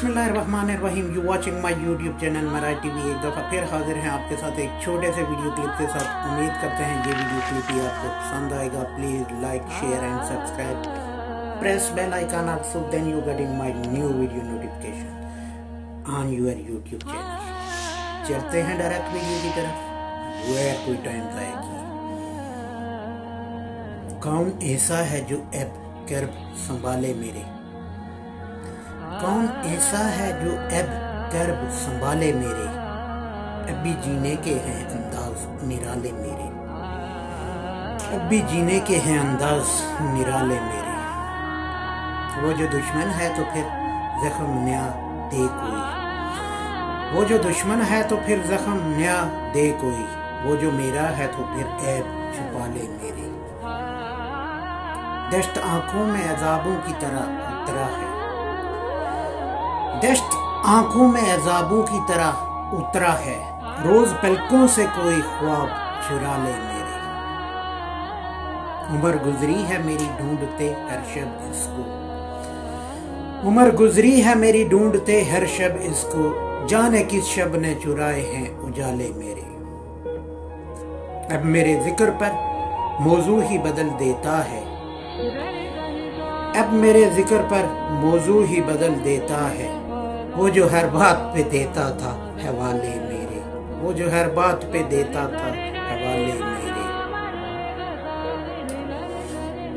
बिस्मिल्लाहिर्रहमानिर्रहीम। You watching my YouTube channel Marathi TV. एक दफ़ा फिर हाजिर हैं आपके साथ एक छोटे से वीडियो क्लिप के साथ। उम्मीद करते हैं ये वीडियो क्लिप ही आपको पसंद आएगा। Please like, share and subscribe, press bell icon also, then you getting my new video notification on your YouTube channel. चलते हैं डायरेक्ट वीडियो की तरफ। वेयर कोई टाइम जाएगी। कौन ऐसा है जो अब कर्ब संभाले मेरे, कौन ऐसा है जो अब कर्ब संभाले मेरे, अब भी जीने के हैं अंदाज निराले मेरे, अब भी जीने के हैं अंदाज निराले मेरे। वो जो दुश्मन है तो फिर जख्म नया दे कोई, वो जो दुश्मन है तो फिर जख्म नया दे कोई, वो जो मेरा है तो फिर ऐब छुपा ले मेरे। दश्त आंखों में अजाबों की तरह उतरा है, दश्त आंखों में अजाबों की तरह उतरा है, रोज पलकों से कोई ख्वाब चुरा ले मेरे। उम्र गुजरी है मेरी ढूंढते हर शब इसको, उम्र गुजरी है मेरी ढूंढते हर शब इसको, जाने किस शब ने चुराए हैं उजाले मेरे। अब मेरे जिक्र पर मौजू ही बदल देता है, अब मेरे जिक्र पर मौजू ही बदल देता है, वो जो हर बात पे देता था हवाले मेरे, वो जो हर बात पे देता था हवाले मेरे।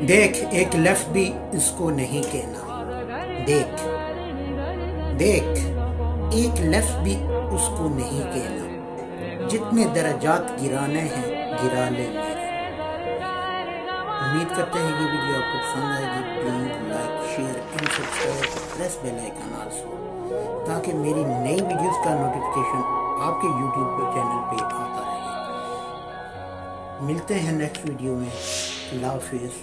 देख एक लफ्ज़ भी इसको नहीं कहना, देख देख एक लफ्ज़ भी उसको नहीं कहना, जितने दर्जात गिराने हैं गिरा ले मेरे। उम्मीद करते हैं ये वीडियो आपको पसंद आएगी। Please like, share and subscribe, press bell icon also, ताकि मेरी नई वीडियोस का नोटिफिकेशन आपके यूट्यूब चैनल पे आता रहे। मिलते हैं नेक्स्ट वीडियो में। अल्लाह हाफिज़।